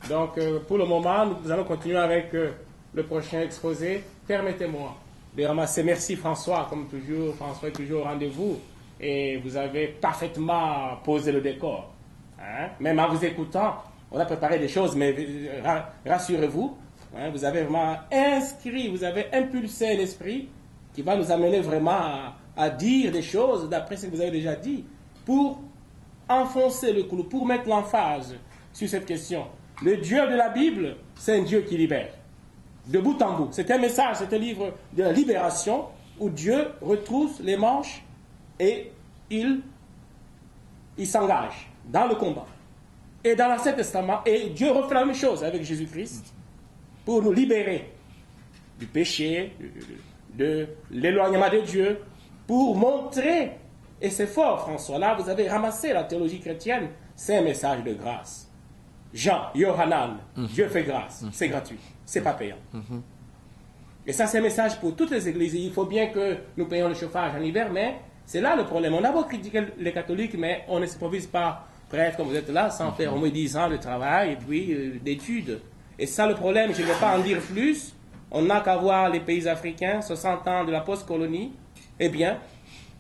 Donc, pour le moment, nous allons continuer avec le prochain exposé. Permettez-moi de ramasser. Merci François, comme toujours. François est toujours au rendez-vous. Et vous avez parfaitement posé le décor. Hein? Même en vous écoutant, on a préparé des choses, mais rassurez-vous, hein, vous avez vraiment inscrit, vous avez impulsé l'esprit qui va nous amener vraiment à dire des choses d'après ce que vous avez déjà dit, pour enfoncer le clou, pour mettre l'emphase sur cette question. Le Dieu de la Bible, c'est un Dieu qui libère. De bout en bout. C'est un message, c'est un livre de la libération où Dieu retrousse les manches et il s'engage dans le combat. Et dans l'Ancien Testament, et Dieu refait la même chose avec Jésus-Christ pour nous libérer du péché, de l'éloignement de Dieu, pour montrer, et c'est fort François, là vous avez ramassé la théologie chrétienne, c'est un message de grâce. Jean, Yohanan, Dieu fait grâce, c'est gratuit, c'est pas payant. Et ça c'est un message pour toutes les églises. Il faut bien que nous payions le chauffage en hiver, mais c'est là le problème. On a beau critiquer les catholiques, mais on ne s'improvise pas prêtre comme vous êtes là, sans faire au moins 10 ans de travail et puis d'études. Et ça le problème, je ne vais pas en dire plus. On n'a qu'à voir les pays africains, 60 ans de la post-colonie. Eh bien,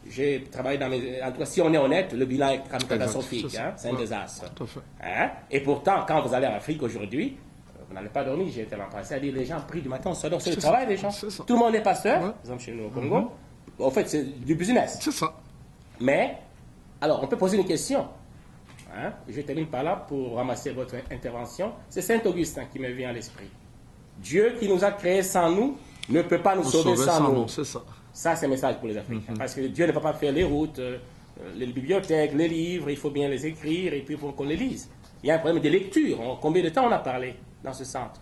j'ai travaillé dans mes... En tout cas, si on est honnête, le bilan est catastrophique. Hein, c'est un désastre. Hein? Et pourtant, quand vous allez en Afrique aujourd'hui, vous n'allez pas dormir. J'ai été l'an passé à dire les gens prient du matin au soir. Donc c'est le travail des gens. Tout le monde est pasteur, par exemple chez nous au Congo. En fait, c'est du business. C'est ça. Mais, alors, on peut poser une question. Hein? Je termine par là pour ramasser votre intervention. C'est Saint Augustin qui me vient à l'esprit. Dieu qui nous a créés sans nous ne peut pas nous sauver sans nous. C'est ça. Ça, c'est un message pour les Africains. Parce que Dieu ne va pas faire les routes, les bibliothèques, les livres, il faut bien les écrire et puis il faut qu'on les lise. Il y a un problème de lecture. Combien de temps on a parlé dans ce centre?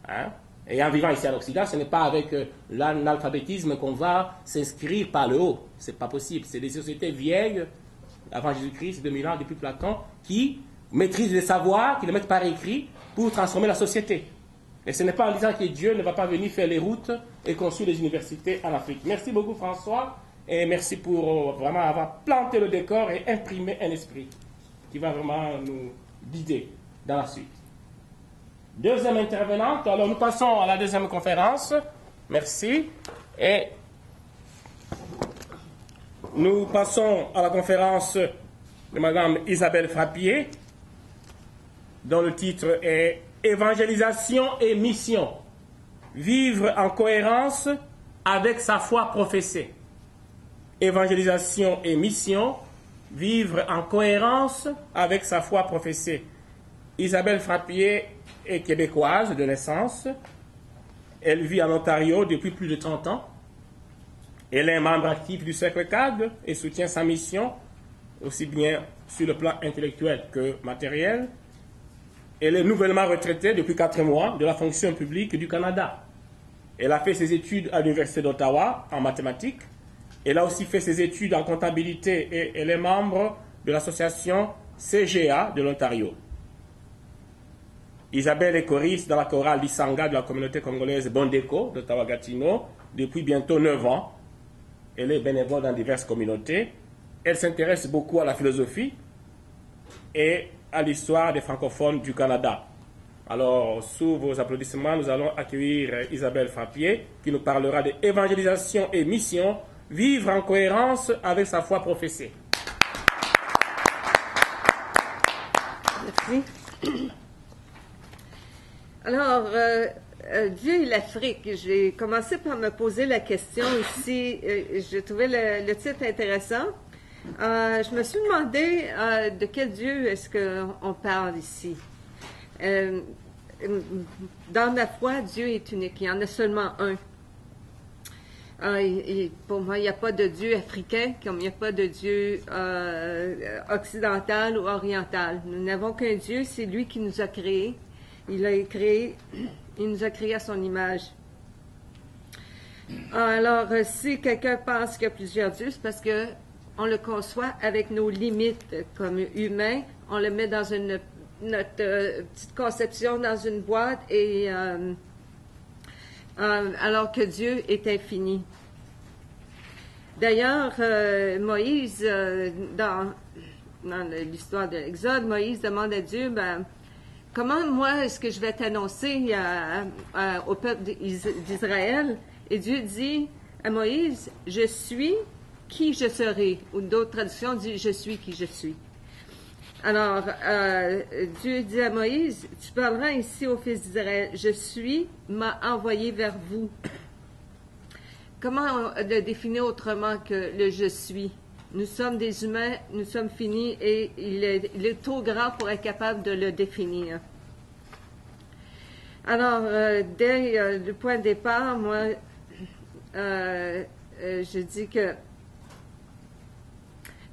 Hein? Et en vivant ici à l'Occident, ce n'est pas avec l'analphabétisme qu'on va s'inscrire par le haut. Ce n'est pas possible. C'est des sociétés vieilles, avant Jésus-Christ, 2000 ans, depuis Platon, qui maîtrisent les savoirs, qui les mettent par écrit pour transformer la société. Et ce n'est pas en disant que Dieu ne va pas venir faire les routes et construire les universités en Afrique. Merci beaucoup François, et merci pour vraiment avoir planté le décor et imprimé un esprit qui va vraiment nous guider dans la suite. Deuxième intervenante, alors nous passons à la deuxième conférence. Merci. Et nous passons à la conférence de Mme Isabelle Frappier, dont le titre est Évangélisation et mission. Vivre en cohérence avec sa foi professée. Évangélisation et mission. Vivre en cohérence avec sa foi professée. Isabelle Frappier est québécoise de naissance. Elle vit en Ontario depuis plus de 30 ans. Elle est membre actif du Cercle Cadre et soutient sa mission, aussi bien sur le plan intellectuel que matériel. Elle est nouvellement retraitée depuis 4 mois de la fonction publique du Canada. Elle a fait ses études à l'Université d'Ottawa en mathématiques. Elle a aussi fait ses études en comptabilité et elle est membre de l'association CGA de l'Ontario. Isabelle est choriste dans la chorale Lisanga de la communauté congolaise Bondeko d'Ottawa-Gatineau depuis bientôt 9 ans. Elle est bénévole dans diverses communautés. Elle s'intéresse beaucoup à la philosophie et à l'histoire des francophones du Canada. Alors, sous vos applaudissements, nous allons accueillir Isabelle Frappier qui nous parlera de évangélisation et mission, vivre en cohérence avec sa foi professée. Merci. Alors, Dieu et l'Afrique, j'ai commencé par me poser la question ici. Je trouvais le titre intéressant. Je me suis demandé de quel Dieu est-ce qu'on parle ici. Dans ma foi, Dieu est unique. Il y en a seulement un. Pour moi, il n'y a pas de Dieu africain, comme il n'y a pas de Dieu occidental ou oriental. Nous n'avons qu'un Dieu, c'est lui qui nous a créés. Il nous a créés à son image. Alors, si quelqu'un pense qu'il y a plusieurs dieux, c'est parce que on le conçoit avec nos limites comme humains. On le met dans notre petite conception dans une boîte et alors que Dieu est infini. D'ailleurs, Moïse, dans l'histoire de l'Exode, Moïse demande à Dieu, comment moi est-ce que je vais t'annoncer au peuple d'Israël? Et Dieu dit à Moïse, je suis qui je serai. Ou d'autres traductions disent, je suis qui je suis. Alors, Dieu dit à Moïse, tu parleras ici aux fils d'Israël, je suis, m'a envoyé vers vous. Comment le définir autrement que le je suis? Nous sommes des humains, nous sommes finis et il est trop grand pour être capable de le définir. Alors, dès le point de départ, moi, je dis que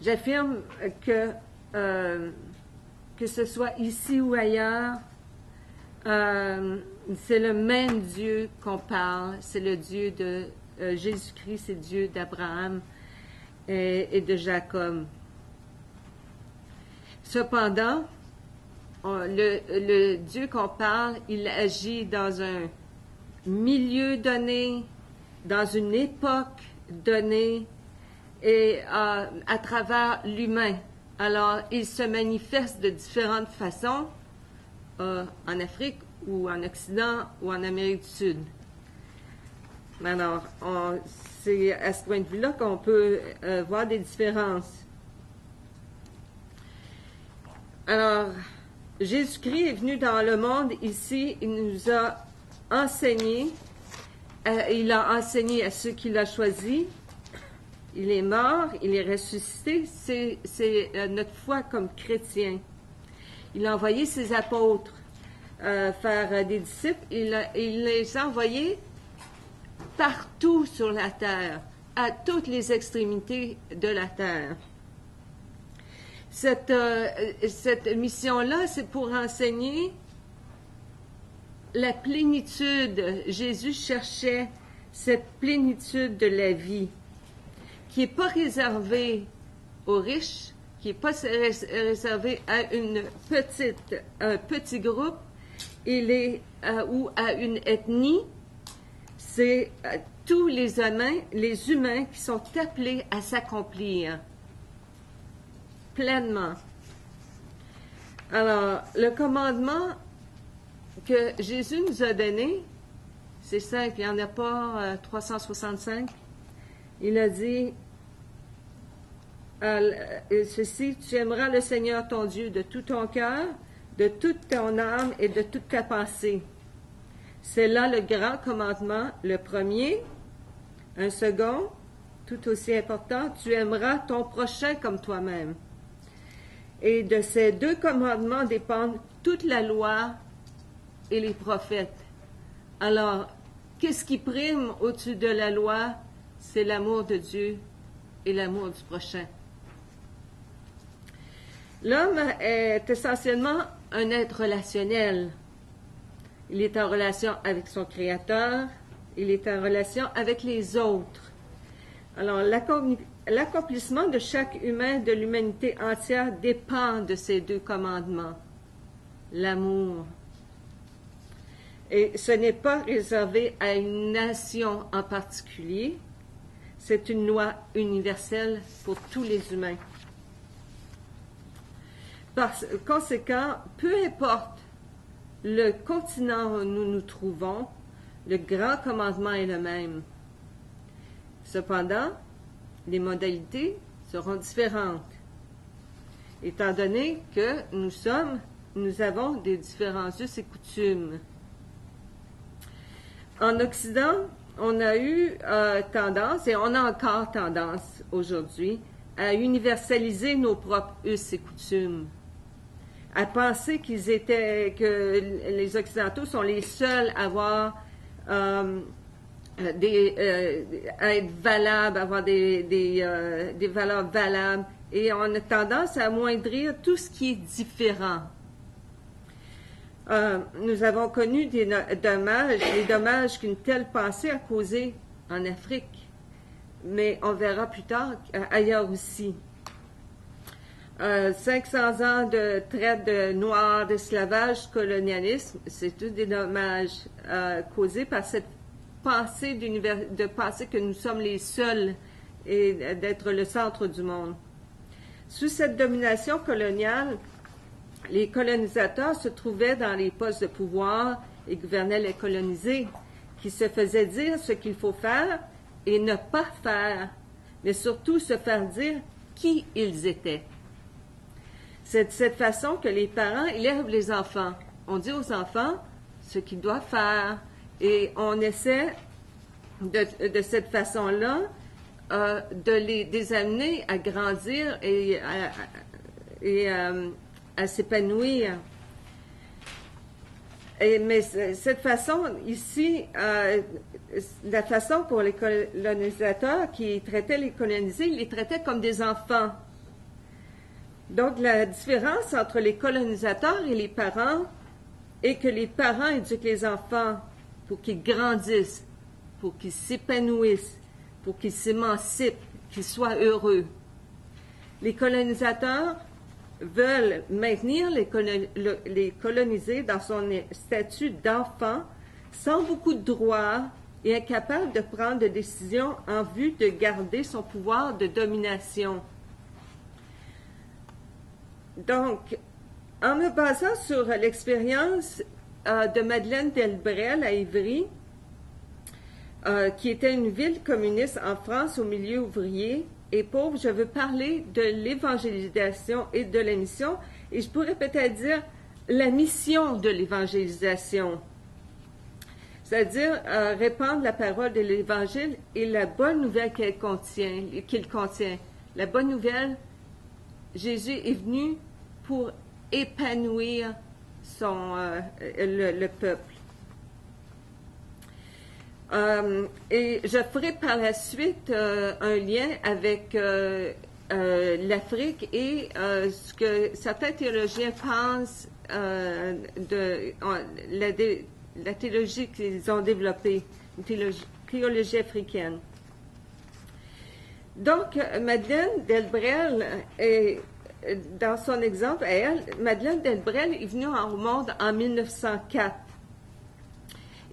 j'affirme que ce soit ici ou ailleurs, c'est le même Dieu qu'on parle, c'est le Dieu de Jésus-Christ, c'est le Dieu d'Abraham et de Jacob. Cependant, le Dieu qu'on parle, il agit dans un milieu donné, dans une époque donnée et à travers l'humain. Alors, il se manifeste de différentes façons en Afrique ou en Occident ou en Amérique du Sud. Alors, c'est à ce point de vue-là qu'on peut voir des différences. Alors, Jésus-Christ est venu dans le monde ici, il nous a enseigné, il a enseigné à ceux qu'il a choisis, il est mort, il est ressuscité, c'est notre foi comme chrétien. Il a envoyé ses apôtres faire des disciples, il les a envoyés partout sur la terre, à toutes les extrémités de la terre. Cette mission-là, c'est pour enseigner la plénitude. Jésus cherchait cette plénitude de la vie, qui n'est pas réservée aux riches, qui n'est pas réservée à un petit groupe, ou à une ethnie. C'est tous les humains qui sont appelés à s'accomplir pleinement. Alors, le commandement que Jésus nous a donné, c'est simple, il n'y en a pas 365. Il a dit ceci, tu aimeras le Seigneur ton Dieu de tout ton cœur, de toute ton âme et de toute ta pensée. C'est là le grand commandement, le premier. Un second, tout aussi important, tu aimeras ton prochain comme toi-même. Et de ces deux commandements dépendent toute la loi et les prophètes. Alors, qu'est-ce qui prime au-dessus de la loi? C'est l'amour de Dieu et l'amour du prochain. L'homme est essentiellement un être relationnel. Il est en relation avec son Créateur, il est en relation avec les autres. Alors, l'accomplissement de chaque humain, de l'humanité entière, dépend de ces deux commandements. L'amour. Et ce n'est pas réservé à une nation en particulier, c'est une loi universelle pour tous les humains. Par conséquent, peu importe le continent où nous nous trouvons, le grand commandement est le même. Cependant, les modalités seront différentes, étant donné que nous avons des différents us et coutumes. En Occident, on a eu tendance, et on a encore tendance aujourd'hui, à universaliser nos propres us et coutumes, à penser que les Occidentaux sont les seuls à avoir à être valables, avoir des valeurs valables, et on a tendance à amoindrir tout ce qui est différent. Nous avons connu les dommages qu'une telle pensée a causés en Afrique, mais on verra plus tard ailleurs aussi. 500 ans de traite de noirs, d'esclavage, colonialisme, c'est tous des dommages causés par cette pensée de penser que nous sommes les seuls et d'être le centre du monde. Sous cette domination coloniale, les colonisateurs se trouvaient dans les postes de pouvoir et gouvernaient les colonisés, qui se faisaient dire ce qu'il faut faire et ne pas faire, mais surtout se faire dire qui ils étaient. C'est de cette façon que les parents élèvent les enfants. On dit aux enfants ce qu'ils doivent faire et on essaie de cette façon-là de les amener à grandir et à s'épanouir. Mais cette façon ici, la façon pour les colonisateurs qui traitaient les colonisés, ils les traitaient comme des enfants. Donc la différence entre les colonisateurs et les parents est que les parents éduquent les enfants pour qu'ils grandissent, pour qu'ils s'épanouissent, pour qu'ils s'émancipent, qu'ils soient heureux. Les colonisateurs veulent maintenir les colonisés dans son statut d'enfant, sans beaucoup de droits et incapables de prendre des décisions en vue de garder son pouvoir de domination. Donc, en me basant sur l'expérience de Madeleine Delbrel à Ivry, qui était une ville communiste en France au milieu ouvrier et pauvre, je veux parler de l'évangélisation et de la mission, et je pourrais peut-être dire la mission de l'évangélisation, c'est-à-dire répandre la parole de l'Évangile et la bonne nouvelle qu'il contient. La bonne nouvelle, Jésus est venu pour épanouir le peuple. Et je ferai par la suite un lien avec l'Afrique et ce que certains théologiens pensent de la théologie qu'ils ont développée, une théologie africaine. Donc, Madeleine Delbrel, dans son exemple, Madeleine Delbrel est venue au monde en 1904.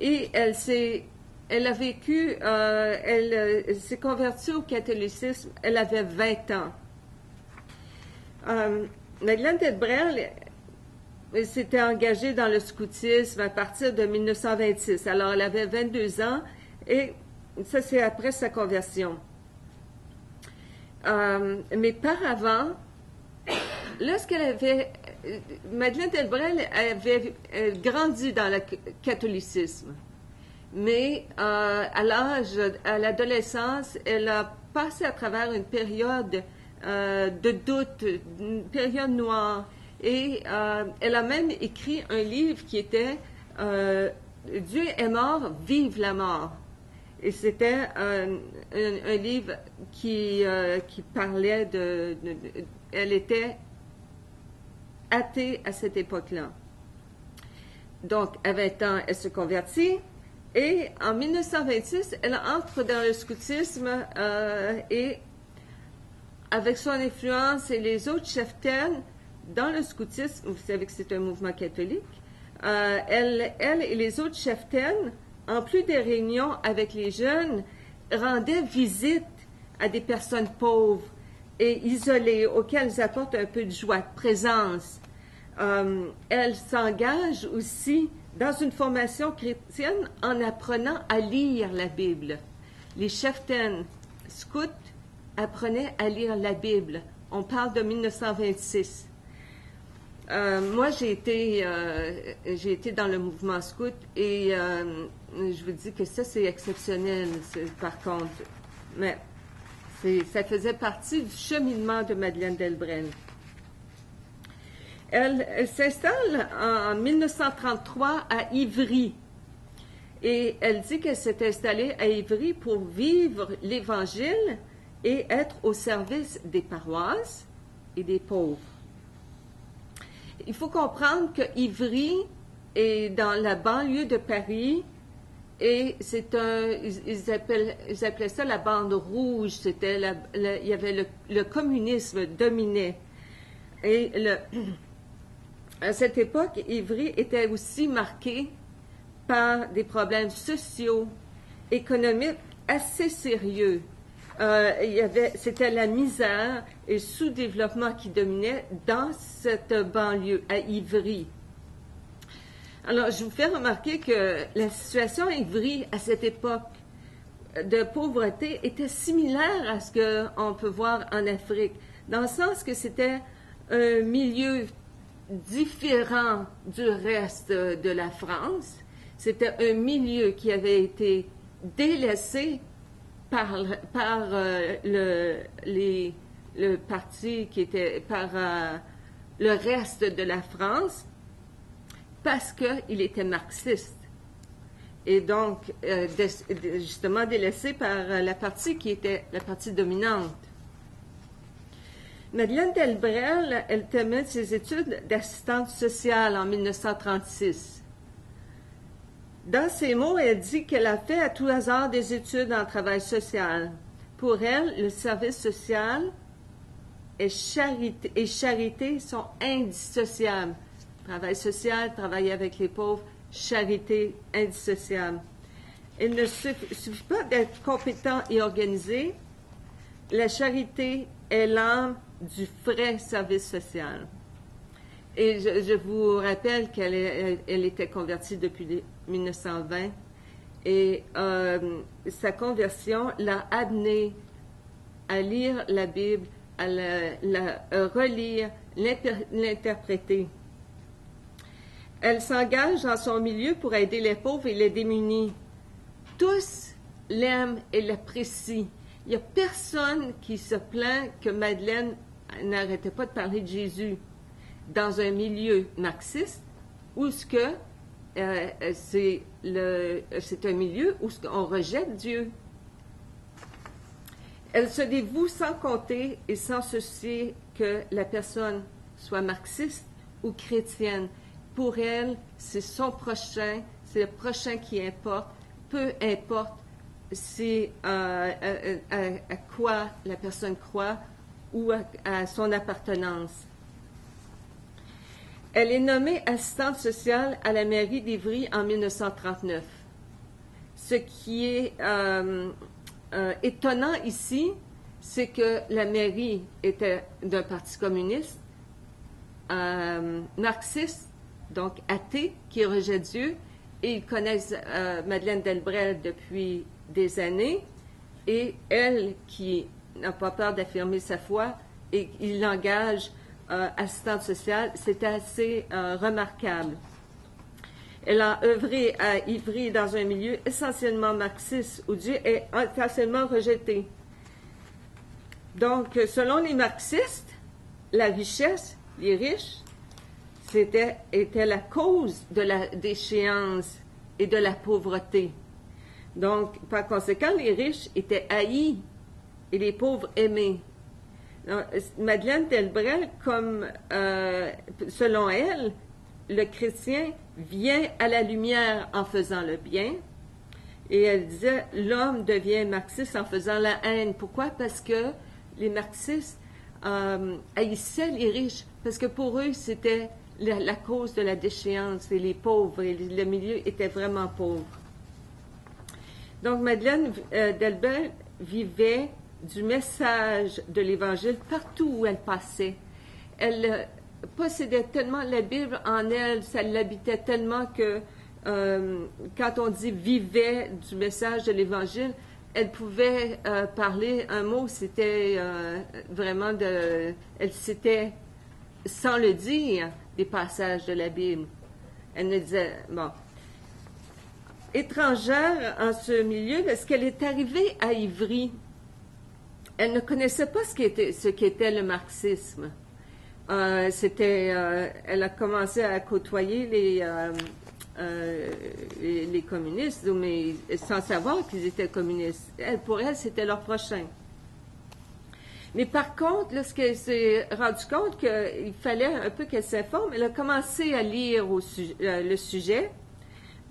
Et elle s'est convertie au catholicisme, elle avait 20 ans. Madeleine Delbrel s'était engagée dans le scoutisme à partir de 1926. Alors, elle avait 22 ans et ça, c'est après sa conversion. Mais par avant, Madeleine Delbrel avait grandi dans le catholicisme. Mais à l'adolescence, elle a passé à travers une période de doute, une période noire. Et elle a même écrit un livre qui était Dieu est mort, vive la mort. Et c'était un livre qui parlait elle était athée à cette époque-là. Donc, à 20 ans, elle se convertit. Et en 1926, elle entre dans le scoutisme et avec son influence et les autres cheftaines dans le scoutisme, vous savez que c'est un mouvement catholique, elle et les autres cheftaines, en plus des réunions avec les jeunes, rendaient visite à des personnes pauvres et isolées auxquelles elles apportent un peu de joie, de présence. Elle s'engage aussi dans une formation chrétienne en apprenant à lire la Bible. Les cheftaines scouts apprenaient à lire la Bible. On parle de 1926. Moi, j'ai été dans le mouvement scout et je vous dis que ça, c'est exceptionnel, par contre. Mais ça faisait partie du cheminement de Madeleine Delbrel. Elle s'installe en 1933 à Ivry. Et elle dit qu'elle s'est installée à Ivry pour vivre l'Évangile et être au service des paroisses et des pauvres. Il faut comprendre que Ivry est dans la banlieue de Paris et ils appelaient ça la bande rouge. Il y avait le communisme dominait. Et à cette époque, Ivry était aussi marqué par des problèmes sociaux, économiques assez sérieux. c'était la misère et le sous-développement qui dominait dans cette banlieue, à Ivry. Alors, je vous fais remarquer que la situation à Ivry, à cette époque de pauvreté, était similaire à ce qu'on peut voir en Afrique, dans le sens que c'était un milieu différent du reste de la France. C'était un milieu qui avait été délaissé par le parti qui était par le reste de la France parce qu'il était marxiste et donc justement délaissé par la partie qui était la partie dominante. Madeleine Delbrel, elle termine ses études d'assistante sociale en 1936. Dans ses mots, elle dit qu'elle a fait à tout hasard des études en travail social. Pour elle, le service social et charité sont indissociables. Travail social, travailler avec les pauvres, charité indissociable. Il ne suffit pas d'être compétent et organisé. La charité est l'âme du vrai service social. Et je vous rappelle qu'elle était convertie depuis 1920 et sa conversion l'a amenée à lire la Bible, à la relire, l'interpréter. Elle s'engage dans son milieu pour aider les pauvres et les démunis. Tous l'aiment et l'apprécient. Il n'y a personne qui se plaint que Madeleine n'arrêtait pas de parler de Jésus dans un milieu marxiste où c'est un milieu où on rejette Dieu. Elle se dévoue sans compter et sans soucier que la personne soit marxiste ou chrétienne. Pour elle, c'est son prochain, c'est le prochain qui importe, peu importe c'est à quoi la personne croit ou à son appartenance. Elle est nommée assistante sociale à la mairie d'Ivry en 1939. Ce qui est étonnant ici, c'est que la mairie était d'un parti communiste, marxiste, donc athée, qui rejette Dieu, et ils connaissent Madeleine Delbrel depuis des années, et elle, qui n'a pas peur d'affirmer sa foi, et il l'engage assistante sociale, c'est assez remarquable. Elle a œuvré à Ivry dans un milieu essentiellement marxiste, où Dieu est essentiellement rejeté. Donc, selon les marxistes, la richesse, les riches, était la cause de la déchéance et de la pauvreté. Donc, par conséquent, les riches étaient haïs et les pauvres aimés. Donc, Madeleine Delbrel, comme selon elle, le chrétien vient à la lumière en faisant le bien. Et elle disait, l'homme devient marxiste en faisant la haine. Pourquoi? Parce que les marxistes haïssaient les riches, parce que pour eux, c'était la cause de la déchéance, et les pauvres, et le milieu était vraiment pauvre. Donc, Madeleine Delbrel vivait du message de l'Évangile partout où elle passait. Elle possédait tellement la Bible en elle, ça l'habitait tellement que quand on dit vivait du message de l'Évangile, elle pouvait parler un mot, c'était vraiment elle citait sans le dire des passages de la Bible. Elle ne disait, bon, étrangère en ce milieu, parce qu'elle est arrivée à Ivry, elle ne connaissait pas ce qu'était le marxisme. Elle a commencé à côtoyer les communistes, mais sans savoir qu'ils étaient communistes. Pour elle, c'était leur prochain. Mais par contre, lorsqu'elle s'est rendue compte qu'il fallait un peu qu'elle s'informe, elle a commencé à lire le sujet.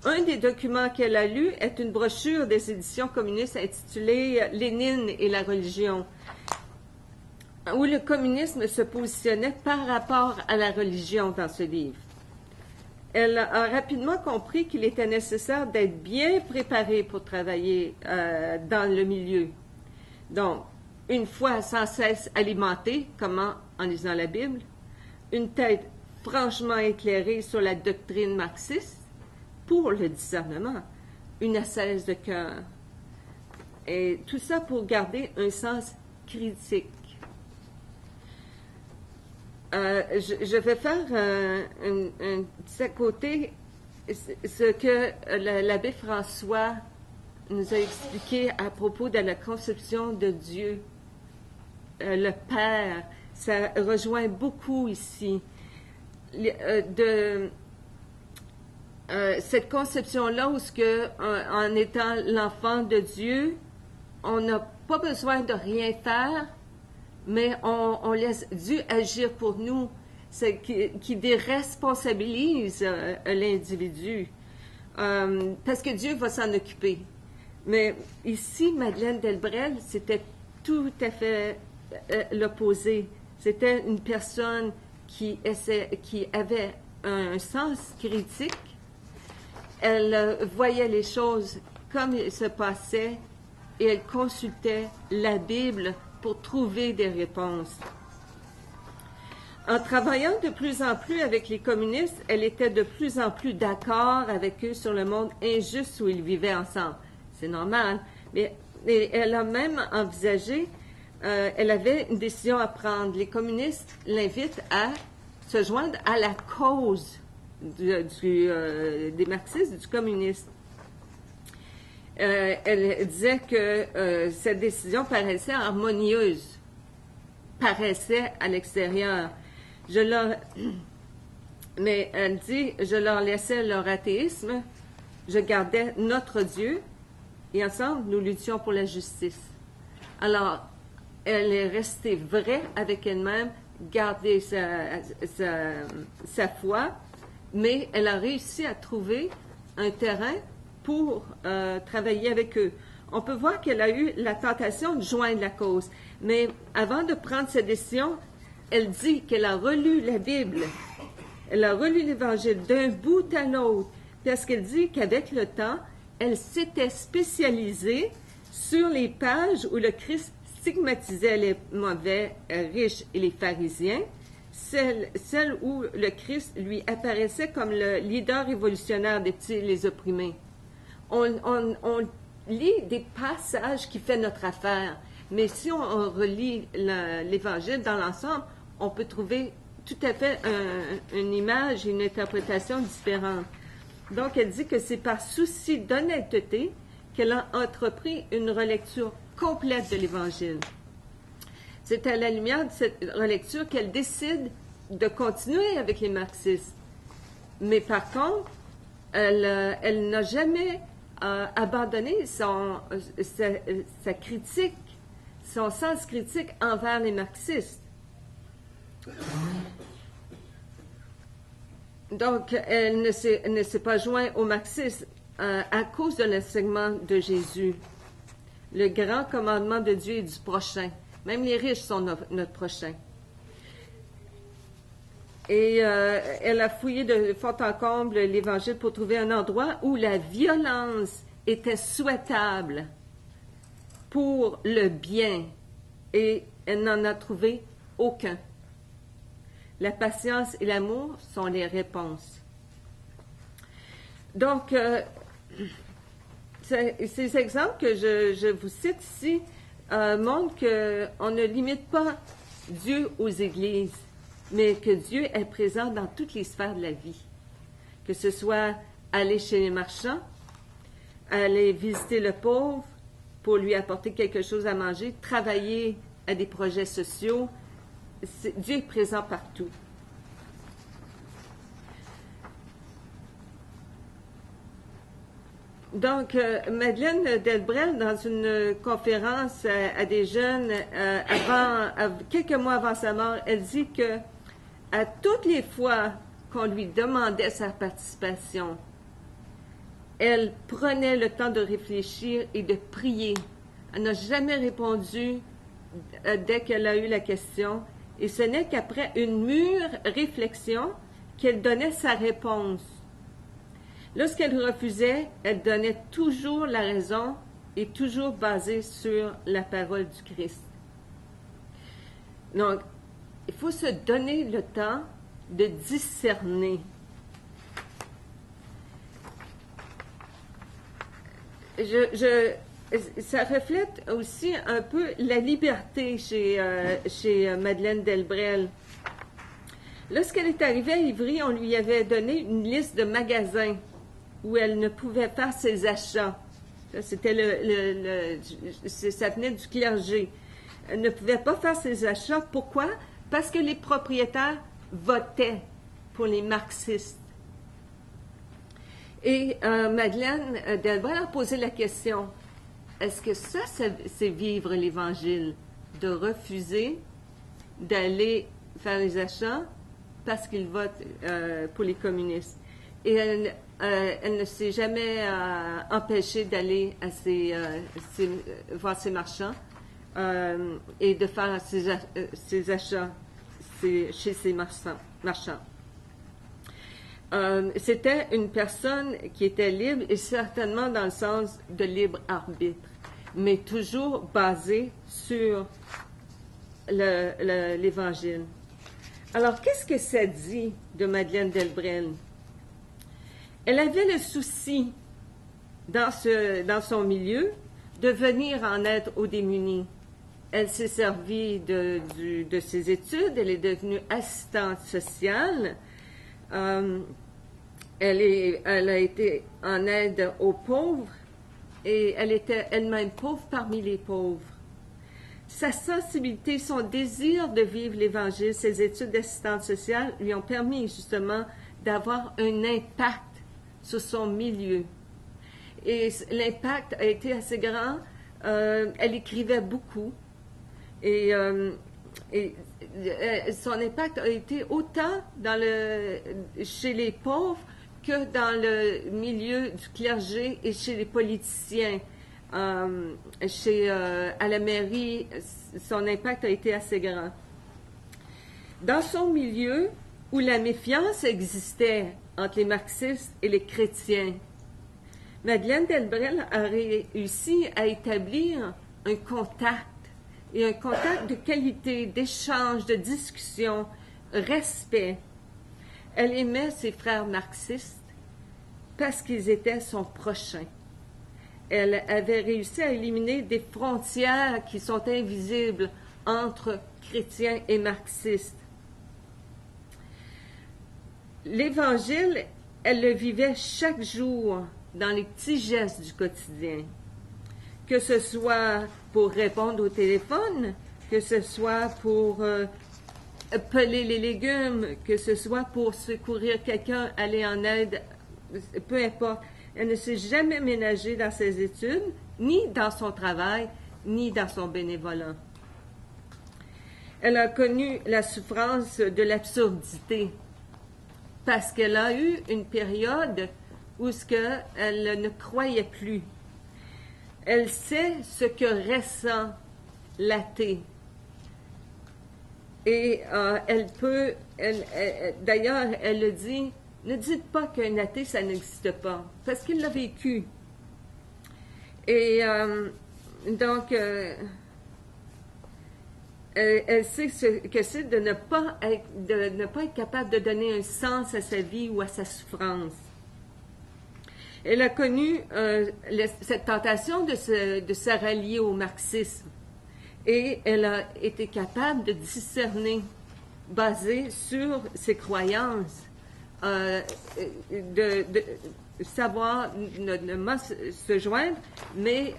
Un des documents qu'elle a lu est une brochure des éditions communistes intitulée « Lénine et la religion », où le communisme se positionnait par rapport à la religion dans ce livre. Elle a rapidement compris qu'il était nécessaire d'être bien préparé pour travailler dans le milieu. Donc, une foi sans cesse alimentée, comment? En lisant la Bible, une tête franchement éclairée sur la doctrine marxiste pour le discernement, une ascèse de cœur. Et tout ça pour garder un sens critique. Je vais faire un petit à côté ce que l'abbé François nous a expliqué à propos de la conception de Dieu, le Père. Ça rejoint beaucoup ici cette conception-là où en étant l'enfant de Dieu, on n'a pas besoin de rien faire, mais on laisse Dieu agir pour nous, qui déresponsabilise l'individu, parce que Dieu va s'en occuper. Mais ici, Madeleine Delbrel, c'était tout à fait l'opposé. C'était une personne qui avait un sens critique. Elle voyait les choses comme elles se passaient et elle consultait la Bible pour trouver des réponses. En travaillant de plus en plus avec les communistes, elle était de plus en plus d'accord avec eux sur le monde injuste où ils vivaient ensemble. C'est normal, mais elle a même envisagé, elle avait une décision à prendre. Les communistes l'invitent à se joindre à la cause des marxistes, du communisme. Elle disait que cette décision paraissait harmonieuse, paraissait à l'extérieur. Mais elle dit, je leur laissais leur athéisme, je gardais notre Dieu, et ensemble, nous luttions pour la justice. Alors, elle est restée vraie avec elle-même, garder sa foi, mais elle a réussi à trouver un terrain pour travailler avec eux. On peut voir qu'elle a eu la tentation de joindre la cause, mais avant de prendre cette décision, elle dit qu'elle a relu la Bible, elle a relu l'Évangile d'un bout à l'autre, parce qu'elle dit qu'avec le temps, elle s'était spécialisée sur les pages où le Christ stigmatisait les mauvais, riches et les pharisiens, celle où le Christ lui apparaissait comme le leader révolutionnaire des petits et les opprimés. On lit des passages qui font notre affaire, mais si on relit l'Évangile dans l'ensemble, on peut trouver tout à fait une image et une interprétation différente. Donc, elle dit que c'est par souci d'honnêteté qu'elle a entrepris une relecture complète de l'Évangile. C'est à la lumière de cette relecture qu'elle décide de continuer avec les marxistes. Mais par contre, elle n'a jamais abandonné sa critique, son sens critique envers les marxistes. Donc, elle ne s'est pas jointe aux marxistes à cause de l'enseignement de Jésus. Le grand commandement de Dieu est du prochain. Même les riches sont notre prochain. Et elle a fouillé de fond en comble l'Évangile pour trouver un endroit où la violence était souhaitable pour le bien. Et elle n'en a trouvé aucun. La patience et l'amour sont les réponses. Donc, ces exemples que je vous cite ici montrent qu'on ne limite pas Dieu aux églises, mais que Dieu est présent dans toutes les sphères de la vie. Que ce soit aller chez les marchands, aller visiter le pauvre pour lui apporter quelque chose à manger, travailler à des projets sociaux. Dieu est présent partout. Donc, Madeleine Delbrel, dans une conférence à des jeunes, quelques mois avant sa mort, elle dit que à toutes les fois qu'on lui demandait sa participation, elle prenait le temps de réfléchir et de prier. Elle n'a jamais répondu dès qu'elle a eu la question. Et ce n'est qu'après une mûre réflexion qu'elle donnait sa réponse. Lorsqu'elle refusait, elle donnait toujours la raison est toujours basé sur la parole du Christ. Donc, il faut se donner le temps de discerner. Ça reflète aussi un peu la liberté chez Madeleine Delbrel. Lorsqu'elle est arrivée à Ivry, on lui avait donné une liste de magasins où elle ne pouvait faire ses achats. C'était ça venait du clergé. Elle ne pouvait pas faire ses achats. Pourquoi? Parce que les propriétaires votaient pour les marxistes. Et Madeleine Delbrel a posé la question, est-ce que ça, c'est vivre l'Évangile? De refuser d'aller faire les achats parce qu'ils votent pour les communistes. Et elle ne s'est jamais empêchée d'aller voir ses marchands et de faire ses achats chez ses marchands. C'était une personne qui était libre et certainement dans le sens de libre arbitre, mais toujours basée sur l'Évangile. Alors, qu'est-ce que ça dit de Madeleine Delbrel? Elle avait le souci, dans son milieu, de venir en aide aux démunis. Elle s'est servie de ses études, elle est devenue assistante sociale. Elle a été en aide aux pauvres et elle était elle-même pauvre parmi les pauvres. Sa sensibilité, son désir de vivre l'Évangile, ses études d'assistante sociale lui ont permis justement d'avoir un impact sur son milieu. Et l'impact a été assez grand. Elle écrivait beaucoup et son impact a été autant chez les pauvres que dans le milieu du clergé et chez les politiciens. À la mairie, son impact a été assez grand. Dans son milieu, où la méfiance existait entre les marxistes et les chrétiens, Madeleine Delbrel a réussi à établir un contact, et un contact de qualité, d'échange, de discussion, respect. Elle aimait ses frères marxistes parce qu'ils étaient son prochain. Elle avait réussi à éliminer des frontières qui sont invisibles entre chrétiens et marxistes. L'Évangile, elle le vivait chaque jour dans les petits gestes du quotidien. Que ce soit pour répondre au téléphone, que ce soit pour peler les légumes, que ce soit pour secourir quelqu'un, aller en aide, peu importe. Elle ne s'est jamais ménagée dans ses études, ni dans son travail, ni dans son bénévolat. Elle a connu la souffrance de l'absurdité, parce qu'elle a eu une période où elle ne croyait plus. Elle sait ce que ressent l'athée. Et d'ailleurs, elle le dit, ne dites pas qu'un athée, ça n'existe pas, parce qu'il l'a vécu. Et donc, elle sait ce que c'est de ne pas être capable de donner un sens à sa vie ou à sa souffrance. Elle a connu cette tentation de se rallier au marxisme et elle a été capable de discerner, basée sur ses croyances, de savoir ne se joindre, mais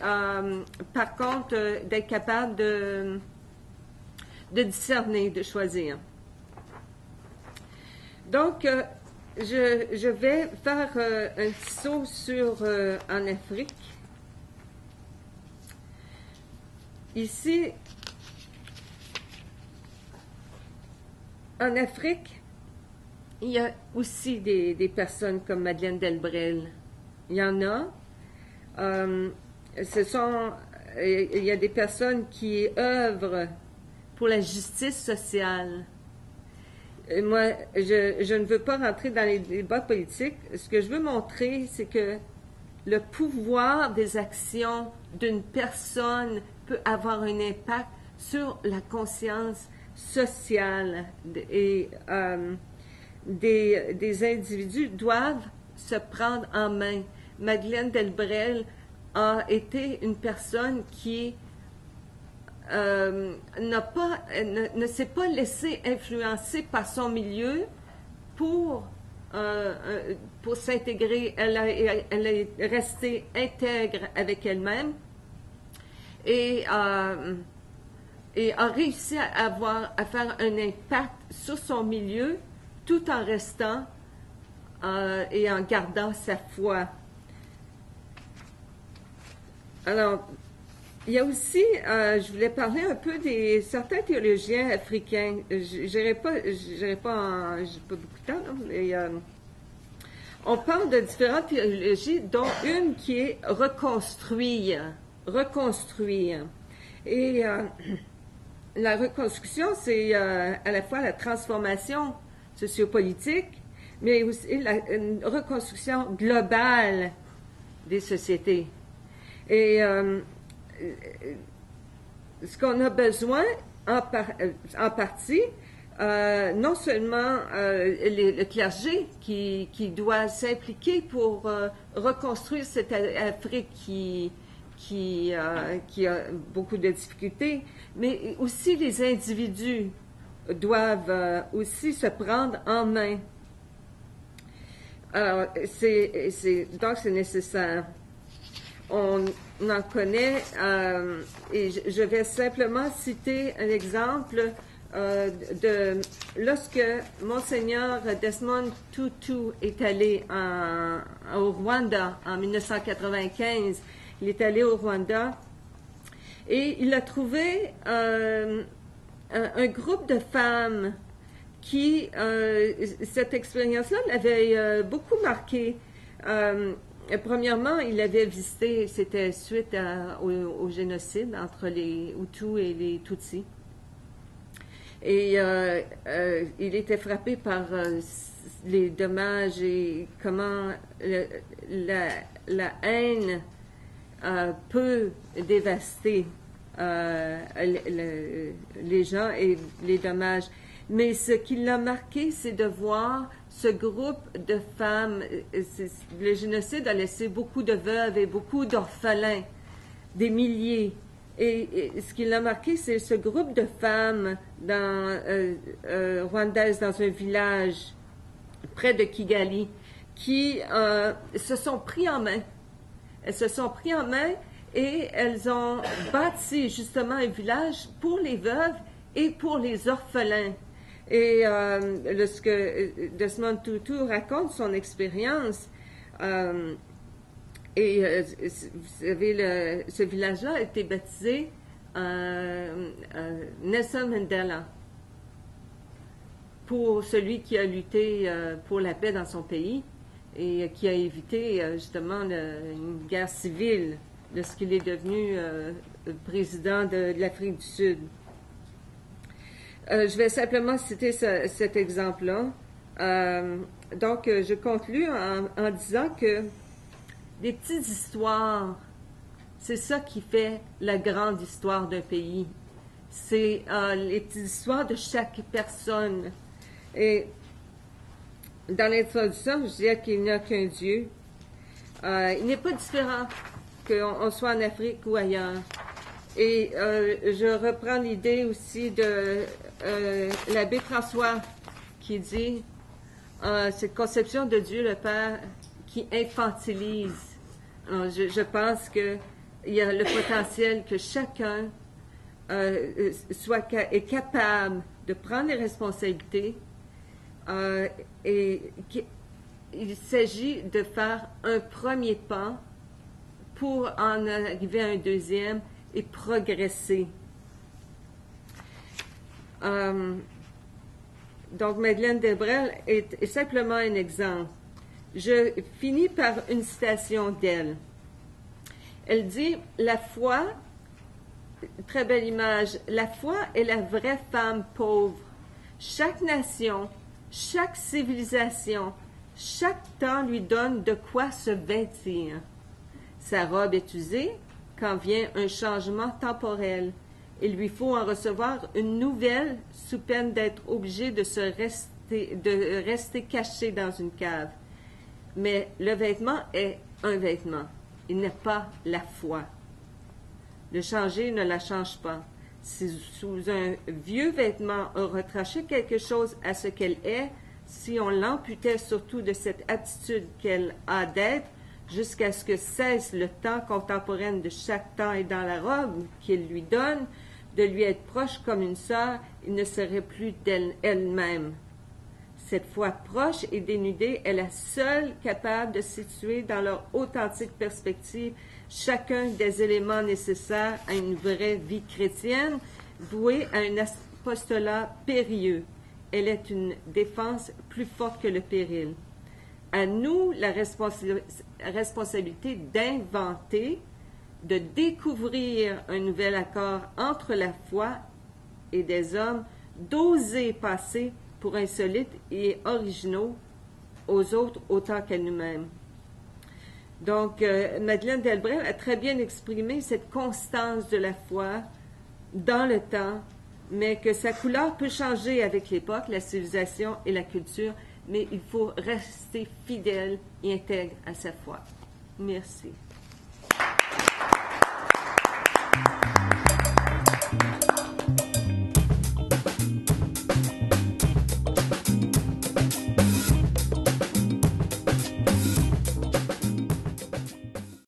par contre d'être capable de discerner, de choisir. Donc, je vais faire un petit saut en Afrique. Ici, en Afrique, il y a aussi des personnes comme Madeleine Delbrel. Il y en a. Il y a des personnes qui œuvrent pour la justice sociale. Et moi, je ne veux pas rentrer dans les débats politiques. Ce que je veux montrer, c'est que le pouvoir des actions d'une personne peut avoir un impact sur la conscience sociale et des individus doivent se prendre en main. Madeleine Delbrel a été une personne qui ne s'est pas laissée influencer par son milieu pour s'intégrer. Elle est restée intègre avec elle-même et a réussi à faire un impact sur son milieu tout en restant et en gardant sa foi. Alors, il y a aussi, je voulais parler un peu des certains théologiens africains. J'ai pas beaucoup de temps, là, mais on parle de différentes théologies, dont une qui est reconstruire. Et la reconstruction, c'est à la fois la transformation sociopolitique, mais aussi une reconstruction globale des sociétés. Et ce qu'on a besoin, en partie, non seulement le clergé qui doit s'impliquer pour reconstruire cette Afrique qui a beaucoup de difficultés, mais aussi les individus doivent aussi se prendre en main. Alors, donc c'est nécessaire. On en connaît, et je vais simplement citer un exemple de lorsque Monseigneur Desmond Tutu est allé au Rwanda en 1995. Il est allé au Rwanda et il a trouvé un groupe de femmes qui, cette expérience-là l'avait beaucoup marqué. Premièrement, il avait visité, c'était suite au génocide entre les Hutus et les Tutsis. Et il était frappé par les dommages et comment la haine peut dévaster les gens et les dommages. Mais ce qui l'a marqué, c'est de voir ce groupe de femmes. Le génocide a laissé beaucoup de veuves et beaucoup d'orphelins, des milliers. Et ce qui l'a marqué, c'est ce groupe de femmes rwandaises dans un village près de Kigali qui se sont pris en main. Elles se sont pris en main et elles ont bâti justement un village pour les veuves et pour les orphelins. Et lorsque Desmond Tutu raconte son expérience, vous savez, ce village-là a été baptisé Nelson Mandela, pour celui qui a lutté pour la paix dans son pays et qui a évité justement une guerre civile lorsqu'il est devenu président de l'Afrique du Sud. Je vais simplement citer cet exemple-là. Donc, je conclus en disant que des petites histoires, c'est ça qui fait la grande histoire d'un pays. C'est les petites histoires de chaque personne. Et dans l'introduction, je disais qu'il n'y a qu'un Dieu. Il n'est pas différent qu'on soit en Afrique ou ailleurs. Et je reprends l'idée aussi de l'abbé François qui dit cette conception de Dieu le Père qui infantilise. Alors, je pense qu'il y a le potentiel que chacun est capable de prendre les responsabilités et il s'agit de faire un premier pas pour en arriver à un deuxième et progresser. Donc, Madeleine Delbrel est simplement un exemple. Je finis par une citation d'elle. Elle dit, la foi, très belle image, la foi est la vraie femme pauvre. Chaque nation, chaque civilisation, chaque temps lui donne de quoi se vêtir. Sa robe est usée quand vient un changement temporel. Il lui faut en recevoir une nouvelle sous peine d'être obligé de rester caché dans une cave. Mais le vêtement est un vêtement. Il n'est pas la foi. Le changer ne la change pas. Si sous un vieux vêtement on retranchait quelque chose à ce qu'elle est, si on l'amputait surtout de cette aptitude qu'elle a d'être, jusqu'à ce que cesse le temps contemporain de chaque temps et dans la robe qu'il lui donne, de lui être proche comme une sœur, il ne serait plus d'elle-même. Cette foi proche et dénudée est la seule capable de situer dans leur authentique perspective chacun des éléments nécessaires à une vraie vie chrétienne, vouée à un apostolat périlleux. Elle est une défense plus forte que le péril. À nous la responsabilité d'inventer, de découvrir un nouvel accord entre la foi et des hommes, d'oser passer pour insolites et originaux aux autres autant qu'à nous-mêmes. Donc, Madeleine Delbrel a très bien exprimé cette constance de la foi dans le temps, mais que sa couleur peut changer avec l'époque, la civilisation et la culture, mais il faut rester fidèle et intègre à sa foi. Merci.